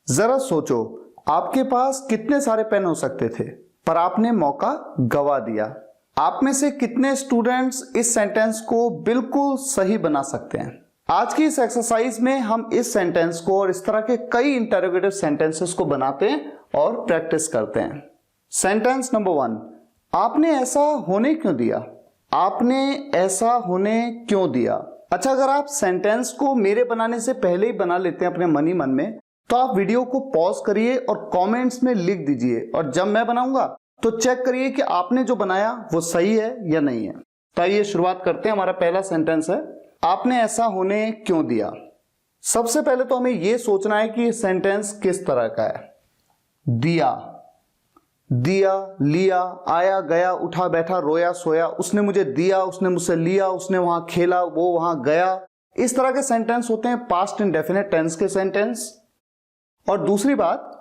जरा सोचो, आपके पास कितने सारे पेन हो सकते थे पर आपने मौका गवा दिया। आप में से कितने स्टूडेंट्स इस सेंटेंस को बिल्कुल सही बना सकते हैं? आज की इस एक्सरसाइज में हम इस सेंटेंस को और इस तरह के कई इंटरोगेटिव सेंटेंसेस को बनाते हैं और प्रैक्टिस करते हैं। सेंटेंस नंबर 1, आपने ऐसा होने क्यों दिया? आपने ऐसा होने क्यों दिया? अच्छा, अगर आप सेंटेंस को मेरे बनाने से पहले ही बना लेते हैं अपने मन ही मन में, तो आप वीडियो को पॉज करिए और कमेंट्स में लिख दीजिए, और जब मैं बनाऊंगा तो चेक करिए कि आपने जो बनाया वो सही है या नहीं है। तो आइए शुरुआत करते हैं। हमारा पहला सेंटेंस है, आपने ऐसा होने क्यों दिया। सबसे पहले तो हमें यह सोचना है कि ये सेंटेंस किस तरह का है। दिया, दिया, लिया, आया, गया, उठा, बैठा, रोया, सोया, उसने मुझे दिया, उसने मुझसे लिया, उसने वहां खेला, वो वहां गया। इस तरह के सेंटेंस होते हैं पास्ट इंडेफिनिट टेंस के सेंटेंस। और दूसरी बात,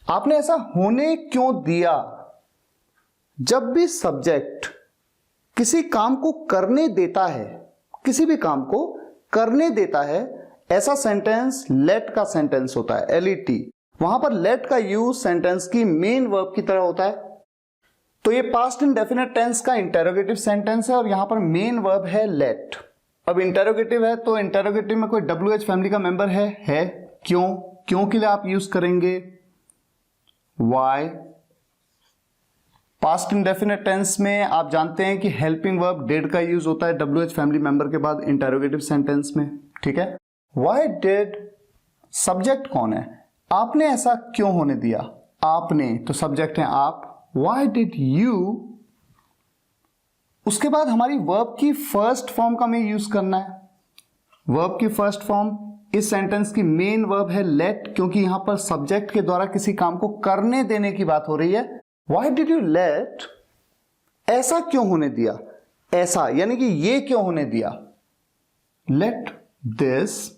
आपने ऐसा होने क्यों दिया। जब भी सब्जेक्ट किसी काम को करने देता है, किसी भी काम को करने देता है, ऐसा सेंटेंस लेट का सेंटेंस होता है, LET। वहां पर लेट का यूज सेंटेंस की मेन वर्ब की तरह होता है। तो ये पास्ट इंडेफिनिट टेंस का इंटरोगेटिव सेंटेंस है और यहां पर मेन वर्ब है लेट। अब इंटरोगेटिव है तो इंटरोगेटिव में कोई WH फैमिली का मेंबर है? क्यों? क्यों के लिए आप यूज करेंगे वाई। पास्ट इंडेफिनिट टेंस में आप जानते हैं कि हेल्पिंग वर्ब डिड का यूज होता है WH फैमिली मेंबर के बाद इंटरोगेटिव सेंटेंस में। ठीक है, वाई डिड, सब्जेक्ट कौन है? आपने ऐसा क्यों होने दिया? आपने, तो सब्जेक्ट है आप। वाई डिड यू, उसके बाद हमारी वर्ब की फर्स्ट फॉर्म का हमें यूज करना है। वर्ब की फर्स्ट फॉर्म इस सेंटेंस की मेन वर्ब है लेट, क्योंकि यहां पर सब्जेक्ट के द्वारा किसी काम को करने देने की बात हो रही है। व्हाई डिड यू लेट, ऐसा क्यों होने दिया? ऐसा यानी कि ये क्यों होने दिया। लेट दिस,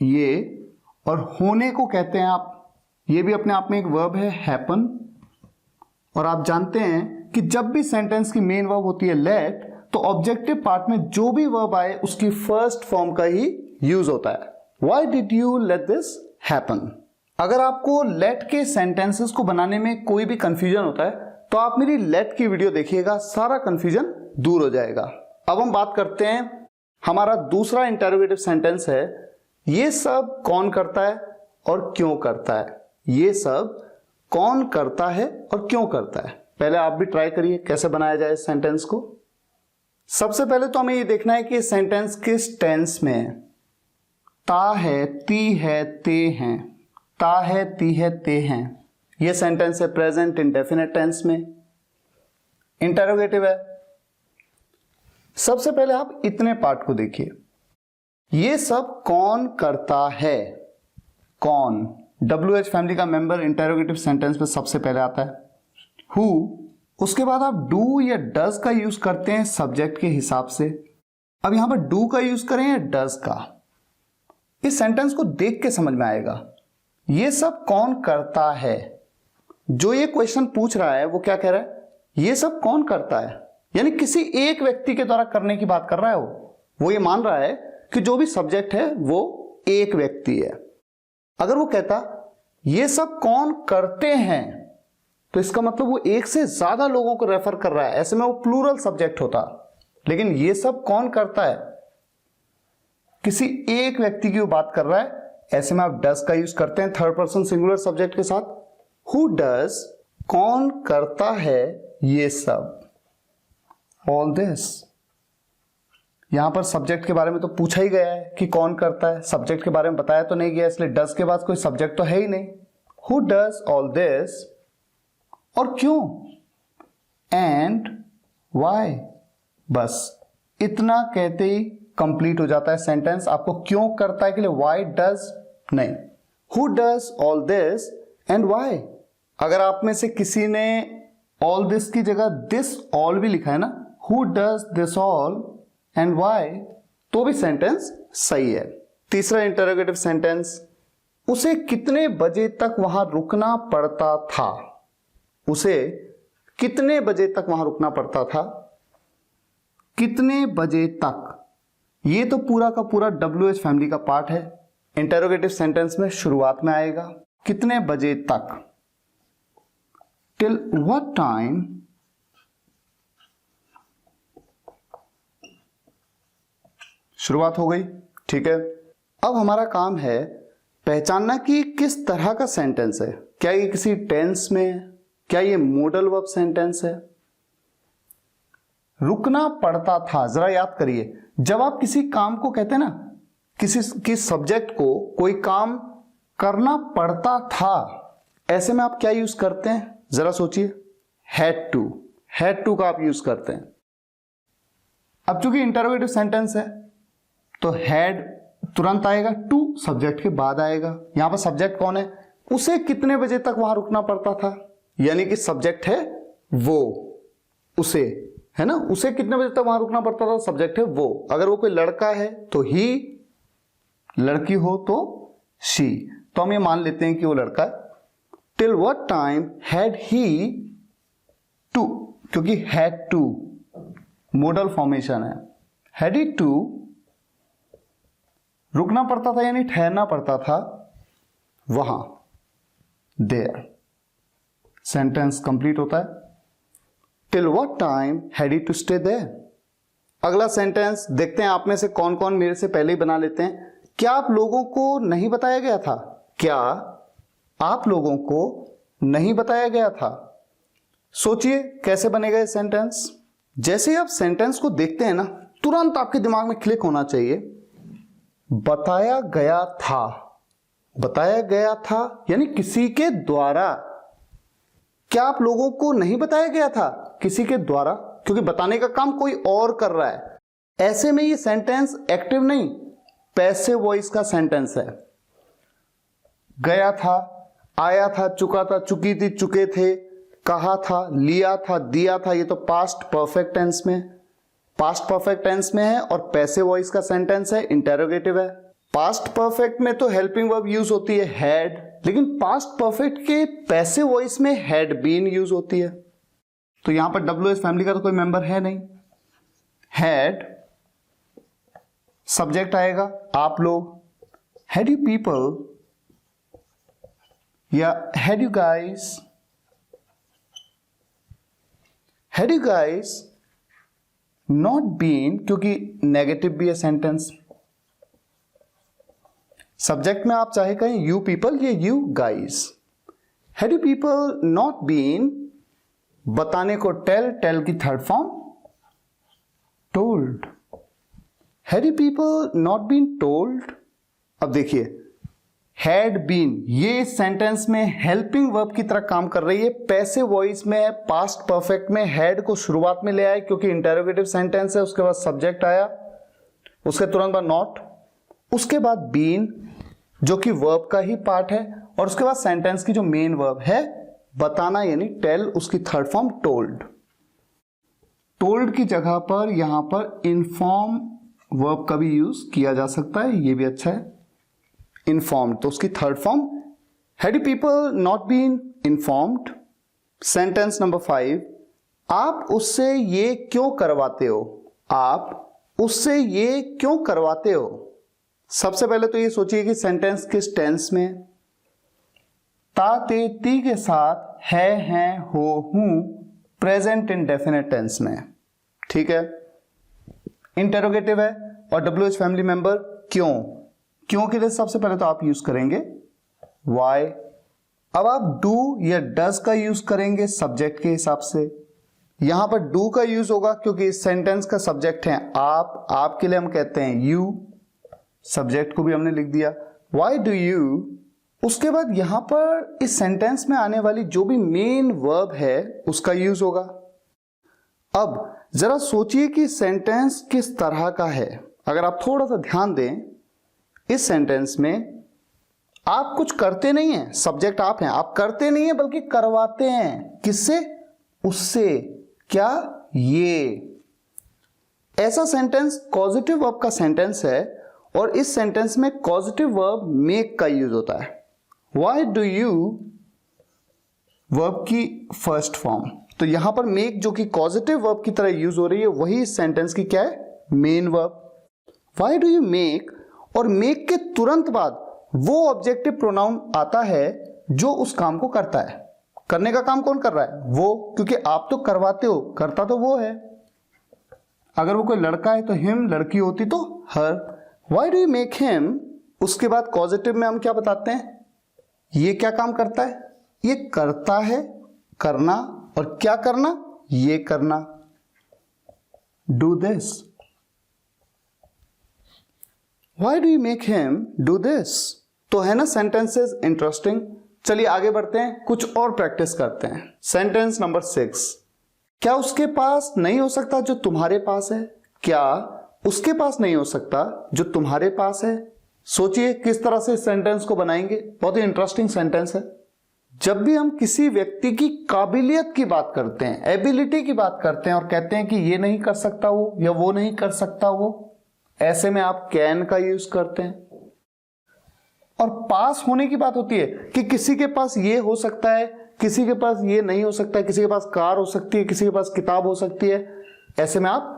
ये, और होने को कहते हैं आप, ये भी अपने आप में एक वर्ब है हैपन। और आप जानते हैं कि जब भी सेंटेंस की मेन वर्ब होती है लेट, तो ऑब्जेक्टिव पार्ट में जो भी वर्ब आए उसकी फर्स्ट फॉर्म का ही यूज होता है। Why did you let this happen? अगर आपको लेट के सेंटेंसेस को बनाने में कोई भी कंफ्यूजन होता है तो आप मेरी लेट की वीडियो देखिएगा, सारा कंफ्यूजन दूर हो जाएगा। अब हम बात करते हैं, हमारा दूसरा इंटरोगेटिव सेंटेंस है, ये सब कौन करता है और क्यों करता है। ये सब कौन करता है और क्यों करता है। पहले आप भी ट्राई करिए कैसे बनाया जाए इस सेंटेंस को। सबसे पहले तो हमें ये देखना है कि सेंटेंस किस टेंस में है। ता है, ती है, ते हैं। ता है, ती है, ते हैं। यह सेंटेंस है प्रेजेंट इंडेफिनिट टेंस में, इंटरोगेटिव है। सबसे पहले आप इतने पार्ट को देखिए, यह सब कौन करता है। कौन, WH फैमिली का मेंबर इंटरोगेटिव सेंटेंस में सबसे पहले आता है। हु, उसके बाद आप डू या डज का यूज करते हैं सब्जेक्ट के हिसाब से। अब यहां पर डू का यूज करें या डज का, इस सेंटेंस को देख के समझ में आएगा। ये सब कौन करता है, जो ये क्वेश्चन पूछ रहा है वो क्या कह रहा है, ये सब कौन करता है, यानी किसी एक व्यक्ति के द्वारा करने की बात कर रहा है। वो ये मान रहा है कि जो भी सब्जेक्ट है वो एक व्यक्ति है। अगर वो कहता ये सब कौन करते हैं, तो इसका मतलब वो एक से ज्यादा लोगों को रेफर कर रहा है, ऐसे में वो प्लूरल सब्जेक्ट होता। लेकिन ये सब कौन करता है, किसी एक व्यक्ति की वो बात कर रहा है, ऐसे में आप डज का यूज करते हैं थर्ड पर्सन सिंगुलर सब्जेक्ट के साथ। हु डज, कौन करता है ये सब, ऑल दिस। यहां पर सब्जेक्ट के बारे में तो पूछा ही गया है कि कौन करता है, सब्जेक्ट के बारे में बताया तो नहीं गया, इसलिए डज के बाद कोई सब्जेक्ट तो है ही नहीं। हु डज ऑल दिस, और क्यों, एंड व्हाई। बस इतना कहते ही कंप्लीट हो जाता है सेंटेंस। आपको क्यों करता है के लिए व्हाई डज नहीं, who does all this and why. अगर आप में से किसी ने ऑल दिस की जगह दिस ऑल भी लिखा है ना, who does this all and why, तो भी सेंटेंस सही है। तीसरा इंटरोगेटिव सेंटेंस, उसे कितने बजे तक वहां रुकना पड़ता था। उसे कितने बजे तक वहां रुकना पड़ता था। कितने बजे तक, ये तो पूरा का पूरा WH फैमिली का पार्ट है, इंटरोगेटिव सेंटेंस में शुरुआत में आएगा। कितने बजे तक, टिल व्हाट टाइम शुरुआत हो गई। ठीक है, अब हमारा काम है पहचानना कि किस तरह का सेंटेंस है। क्या ये किसी टेंस में है, क्या ये मॉडल वर्ब सेंटेंस है। रुकना पड़ता था, जरा याद करिए, जब आप किसी काम को कहते हैं ना, किसी सब्जेक्ट को कोई काम करना पड़ता था, ऐसे में आप क्या यूज करते हैं, जरा सोचिए। हैड टू का आप यूज करते हैं। अब चूंकि इंटरोगेटिव सेंटेंस है तो हैड तुरंत आएगा, टू सब्जेक्ट के बाद आएगा। यहां पर सब्जेक्ट कौन है, उसे कितने बजे तक वहां रुकना पड़ता था, यानी कि सब्जेक्ट है वो, उसे, है ना, उसे कितने बजे तक वहां रुकना पड़ता था, सब्जेक्ट है वो। अगर वो कोई लड़का है तो ही, लड़की हो तो शी। तो हम ये मान लेते हैं कि वो लड़का है। Till what time had he to, क्योंकि हैड टू मॉडल फॉर्मेशन है, हैड ही टू रुकना पड़ता था यानी ठहरना पड़ता था वहां, देयर। सेंटेंस कंप्लीट होता है। Till what time had he to stay there. अगला सेंटेंस देखते हैं आप में से कौन कौन मेरे से पहले ही बना लेते हैं। क्या आप लोगों को नहीं बताया गया था, क्या आप लोगों को नहीं बताया गया था। सोचिए कैसे बनेगा ये सेंटेंस। जैसे ही आप सेंटेंस को देखते हैं ना, तुरंत आपके दिमाग में क्लिक होना चाहिए, बताया गया था। बताया गया था यानी किसी के द्वारा। क्या आप लोगों को नहीं बताया गया था, किसी के द्वारा, क्योंकि बताने का काम कोई और कर रहा है। ऐसे में ये सेंटेंस एक्टिव नहीं, पैसिव वॉइस का सेंटेंस है। गया था, आया था, चुका था, चुकी थी, चुके थे, कहा था, लिया था, दिया था, ये तो पास्ट परफेक्ट टेंस में, पास्ट परफेक्ट टेंस में है और पैसिव वॉइस का सेंटेंस है, इंटेरोगेटिव है। पास्ट परफेक्ट में तो हेल्पिंग वर्ब यूज होती है हैड, लेकिन पास्ट परफेक्ट के पैसिव वॉइस में हैड बीन यूज होती है। तो यहां पर WH फैमिली का तो कोई मेंबर है नहीं। हैड सब्जेक्ट आएगा आप लोग, हैड यू पीपल या had you guys, had you guys not been, क्योंकि नेगेटिव भी है सेंटेंस। सब्जेक्ट में आप चाहे कहें यू पीपल या you guys. Had you people not been, बताने को टेल, टेल की third form told. Had you people not been told. अब देखिए हैड बीन ये सेंटेंस में हेल्पिंग वर्ब की तरह काम कर रही है, पैसिव वॉइस में है, पास्ट परफेक्ट में हैड को शुरुआत में ले आए क्योंकि इंटेरोगेटिव सेंटेंस है, उसके बाद सब्जेक्ट आया, उसके तुरंत बाद नॉट, उसके बाद बीन जो कि वर्ब का ही पार्ट है, और उसके बाद सेंटेंस की जो मेन वर्ब है बताना यानी टेल, उसकी थर्ड फॉर्म टोल्ड। टोल्ड की जगह पर यहां पर इन्फॉर्म वर्ब का भी यूज किया जा सकता है, ये भी अच्छा है, इन्फॉर्म्ड, तो उसकी third form had you people not been informed. Sentence number 5, आप उससे ये क्यों करवाते हो, आप उससे ये क्यों करवाते हो। सबसे पहले तो ये सोचिए कि सेंटेंस किस टेंस में, ता ते ती के साथ है, हैं, हो, हूं, प्रेजेंट इंडेफिनिट टेंस में। ठीक है, इंटेरोगेटिव है और WH फैमिली मेंबर क्यों, क्यों के लिए सबसे पहले तो आप यूज करेंगे वाई। अब आप डू या डज का यूज करेंगे सब्जेक्ट के हिसाब से। यहां पर डू का यूज होगा क्योंकि इस सेंटेंस का सब्जेक्ट है आप, आपके लिए हम कहते हैं यू, सब्जेक्ट को भी हमने लिख दिया। वाई डू यू, उसके बाद यहां पर इस सेंटेंस में आने वाली जो भी मेन वर्ब है उसका यूज होगा। अब जरा सोचिए कि सेंटेंस किस तरह का है। अगर आप थोड़ा सा ध्यान दें, इस सेंटेंस में आप कुछ करते नहीं हैं, सब्जेक्ट आप हैं, आप करते नहीं हैं बल्कि करवाते हैं। किससे, उससे। क्या, ये। ऐसा सेंटेंस कॉजेटिव वर्ब का सेंटेंस है और इस सेंटेंस में कॉजेटिव वर्ब मेक का यूज होता है। व्हाई डू यू वर्ब की फर्स्ट फॉर्म, तो यहां पर मेक जो कि पॉजिटिव वर्ब की तरह यूज हो रही है वही इस सेंटेंस की क्या है, main verb. Why do you make, और मेक के तुरंत बाद वो ऑब्जेक्टिव प्रोनाउन आता है जो उस काम को करता है। करने का काम कौन कर रहा है? वो, क्योंकि आप तो करवाते हो, करता तो वो है। अगर वो कोई लड़का है तो हिम, लड़की होती तो her. Why do you make him? उसके बाद कॉजेटिव में हम क्या बताते हैं? ये क्या काम करता है? ये करता है, करना, और क्या करना? ये करना। Do this. Why do you make him do this? तो है ना सेंटेंसेस इंटरेस्टिंग। चलिए आगे बढ़ते हैं, कुछ और प्रैक्टिस करते हैं। सेंटेंस नंबर 6, क्या उसके पास नहीं हो सकता जो तुम्हारे पास है? क्या उसके पास नहीं हो सकता जो तुम्हारे पास है? सोचिए किस तरह से इस सेंटेंस को बनाएंगे। बहुत ही इंटरेस्टिंग सेंटेंस है। जब भी हम किसी व्यक्ति की काबिलियत की बात करते हैं, एबिलिटी की बात करते हैं और कहते हैं कि ये नहीं कर सकता वो, या वो नहीं कर सकता वो, ऐसे में आप कैन का यूज करते हैं। और पास होने की बात होती है कि किसी के पास ये हो सकता है, किसी के पास ये नहीं हो सकता है, किसी के पास कार हो सकती है, किसी के पास किताब हो सकती है। ऐसे में आप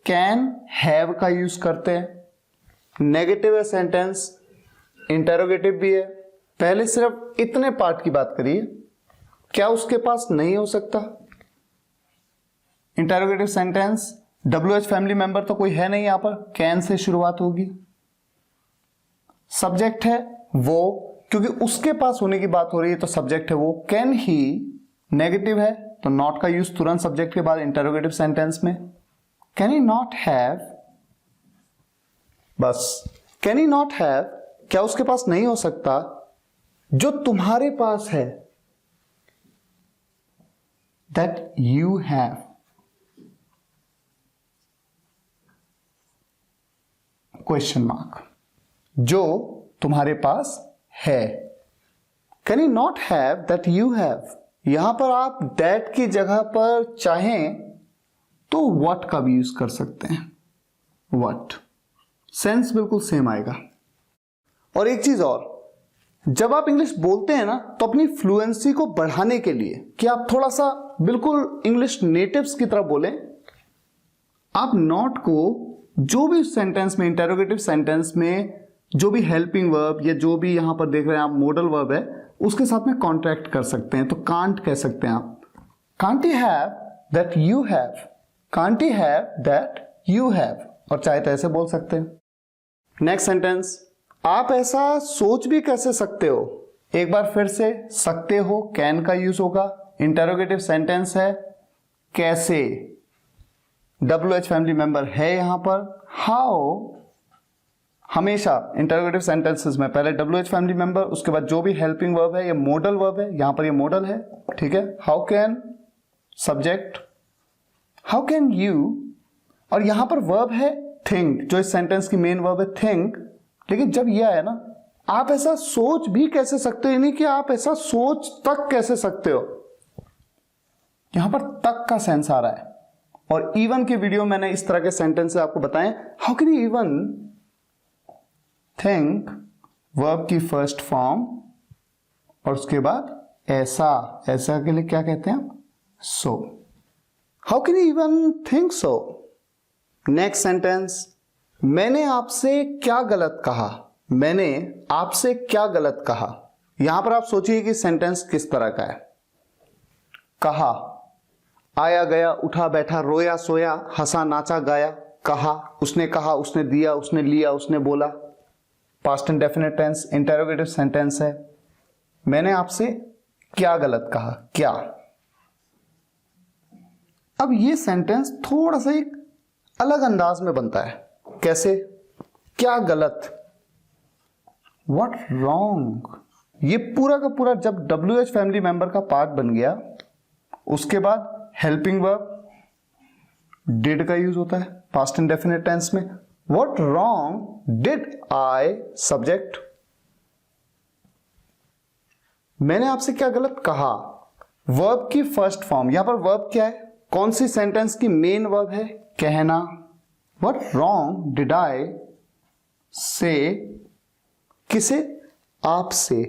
कैन हैव का यूज करते हैं। नेगेटिव है सेंटेंस, इंटेरोगेटिव भी है। पहले सिर्फ इतने पार्ट की बात करिए, क्या उसके पास नहीं हो सकता? Interrogative sentence, WH family member तो कोई है नहीं, यहां पर कैन से शुरुआत होगी। सब्जेक्ट है वो, क्योंकि उसके पास होने की बात हो रही है तो सब्जेक्ट है वो। कैन ही नेगेटिव है तो नॉट का यूज तुरंत सब्जेक्ट के बाद इंटेरोगेटिव सेंटेंस में। कैन ही नॉट हैव, बस कैन ही नॉट हैव, क्या उसके पास नहीं हो सकता जो तुम्हारे पास है, that you have. Question mark, जो तुम्हारे पास है। Can you not have that you have. यहां पर आप दैट की जगह पर चाहें तो व्हाट का भी यूज कर सकते हैं। व्हाट, सेंस बिल्कुल सेम आएगा। और एक चीज और, जब आप इंग्लिश बोलते हैं ना तो अपनी फ्लुएंसी को बढ़ाने के लिए कि आप थोड़ा सा बिल्कुल इंग्लिश नेटिव्स की तरह बोलें, आप नॉट को जो भी सेंटेंस में, इंटेरोगेटिव सेंटेंस में जो भी हेल्पिंग वर्ब या जो भी यहां पर देख रहे हैं आप मॉडल वर्ब है, उसके साथ में कॉन्ट्रैक्ट कर सकते हैं। तो कांट कह सकते हैं आप, can't he have that you have, can't he have that you have, और चाहे तो ऐसे बोल सकते हैं। नेक्स्ट सेंटेंस, आप ऐसा सोच भी कैसे सकते हो? एक बार फिर से, सकते हो कैन का यूज होगा। इंटेरोगेटिव सेंटेंस है, कैसे, WH फैमिली मेंबर है यहां पर। हाउ, हमेशा इंटेरोगेटिव सेंटेंसेस में पहले WH फैमिली मेंबर, उसके बाद जो भी हेल्पिंग वर्ब है, ये मॉडल वर्ब है, यहां पर ये मॉडल है, ठीक है। How can, subject, how can you, और यहां पर वर्ब है थिंक, जो इस सेंटेंस की मेन वर्ब है थिंक। लेकिन जब यह है ना, आप ऐसा सोच भी कैसे सकते हो, यानी कि आप ऐसा सोच तक कैसे सकते हो, यहां पर तक का सेंस आ रहा है। और इवन के वीडियो मैंने इस तरह के सेंटेंस से आपको बताएं। How can you even think, verb की फर्स्ट फॉर्म, और उसके बाद ऐसा, ऐसा के लिए क्या कहते हैं आप? So. How can you even think so. Next sentence, मैंने आपसे क्या गलत कहा, मैंने आपसे क्या गलत कहा। यहां पर आप सोचिए कि सेंटेंस किस तरह का है। कहा, आया गया, उठा बैठा, रोया सोया, हंसा नाचा गाया। कहा, उसने दिया, उसने लिया, उसने बोला। Past indefinite tense, interrogative sentence है। मैंने आपसे क्या गलत कहा, क्या। अब ये सेंटेंस थोड़ा सा एक अलग अंदाज में बनता है। कैसे? क्या गलत, व्हाट रॉन्ग। ये पूरा का पूरा जब WH फैमिली मेंबर का पार्ट बन गया, उसके बाद हेल्पिंग वर्ब डिड का यूज होता है पास्ट इंडेफिनिट टेंस में। What wrong did I, subject. मैंने आपसे क्या गलत कहा, वर्ब की फर्स्ट फॉर्म। यहां पर वर्ब क्या है, कौन सी सेंटेंस की मेन वर्ब है, कहना। व्हाट रॉन्ग डिड आई से, किसे, आपसे।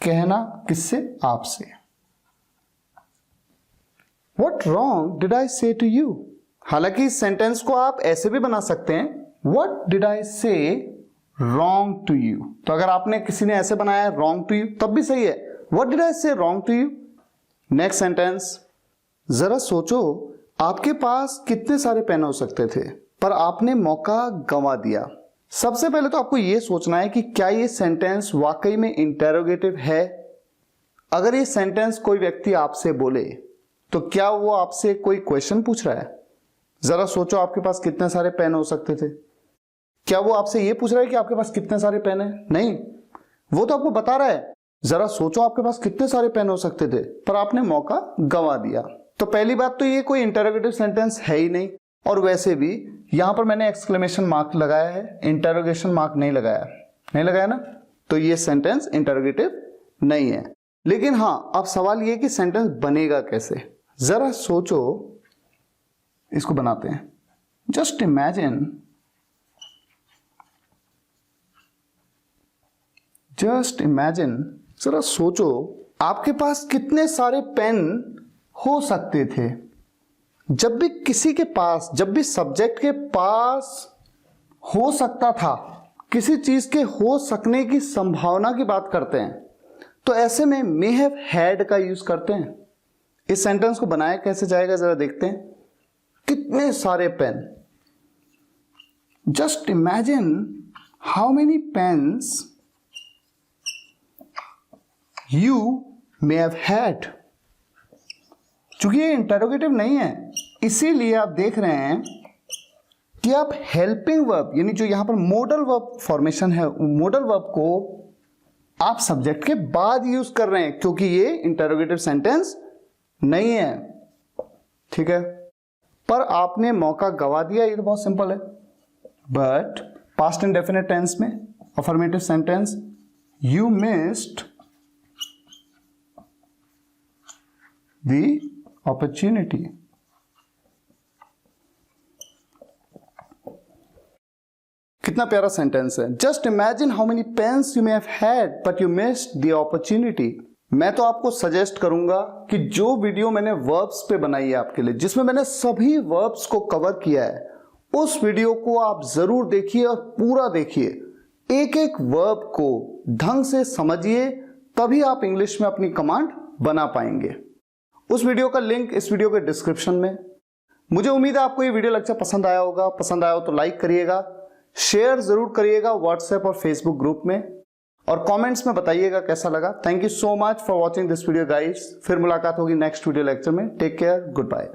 कहना किससे, आपसे। What wrong did I say to you? हालांकि इस सेंटेंस को आप ऐसे भी बना सकते हैं, What did I say wrong to you। तो अगर आपने किसी ने ऐसे बनाया है wrong to you तब भी सही है। What did I say wrong to you? Next sentence, जरा सोचो आपके पास कितने सारे पेन हो सकते थे पर आपने मौका गंवा दिया। सबसे पहले तो आपको यह सोचना है कि क्या ये सेंटेंस वाकई में इंटेरोगेटिव है। अगर ये सेंटेंस कोई व्यक्ति आपसे बोले तो क्या वो आपसे कोई क्वेश्चन पूछ रहा है, जरा सोचो आपके पास कितने सारे पेन हो सकते थे? क्या वो आपसे ये पूछ रहा है कि आपके पास कितने सारे पेन है? नहीं, वो तो आपको बता रहा है जरा सोचो आपके पास कितने सारे पेन हो सकते थे पर आपने मौका गंवा दिया। तो पहली बात तो ये कोई इंटरोगेटिव सेंटेंस है ही नहीं, और वैसे भी यहां पर मैंने एक्सक्लेमेशन मार्क लगाया है, इंटरोगेशन मार्क नहीं लगाया ना, तो ये सेंटेंस इंटरोगेटिव नहीं है। लेकिन हां, अब सवाल ये कि सेंटेंस बनेगा कैसे, जरा सोचो। इसको बनाते हैं, जस्ट इमेजिन, जरा सोचो आपके पास कितने सारे पेन हो सकते थे। जब भी किसी के पास, जब भी सब्जेक्ट के पास हो सकता था, किसी चीज के हो सकने की संभावना की बात करते हैं, तो ऐसे में मे हैव हैड का यूज करते हैं। इस सेंटेंस को बनाया कैसे जाएगा जरा देखते हैं। कितने सारे pen, just imagine how many pens you may have had। चूंकि ये इंटरोगेटिव नहीं है, इसीलिए आप देख रहे हैं कि आप हेल्पिंग वर्ब, यानी जो यहां पर मोडल वर्ब फॉर्मेशन है, मोडल वर्ब को आप सब्जेक्ट के बाद यूज कर रहे हैं, क्योंकि ये इंटरोगेटिव सेंटेंस नहीं है। ठीक है, पर आपने मौका गवा दिया, ये तो बहुत सिंपल है। बट पास्ट इंडेफिनिट टेंस में affirmative sentence, you missed the opportunity। कितना प्यारा सेंटेंस है। Just imagine how many pens you may have had but you missed the opportunity. मैं तो आपको सजेस्ट करूंगा कि जो वीडियो मैंने वर्ब्स पे बनाई है आपके लिए, जिसमें मैंने सभी वर्ब्स को कवर किया है, उस वीडियो को आप जरूर देखिए और पूरा देखिए। एक एक वर्ब को ढंग से समझिए, तभी आप इंग्लिश में अपनी कमांड बना पाएंगे। उस वीडियो का लिंक इस वीडियो के डिस्क्रिप्शन में। मुझे उम्मीद है आपको ये वीडियो लेक्चर पसंद आया होगा। पसंद आया हो तो लाइक करिएगा, शेयर जरूर करिएगा व्हाट्सएप और फेसबुक ग्रुप में, और कमेंट्स में बताइएगा कैसा लगा। Thank you so much for watching this video guys. फिर मुलाकात होगी नेक्स्ट वीडियो लेक्चर में। Take care, good bye.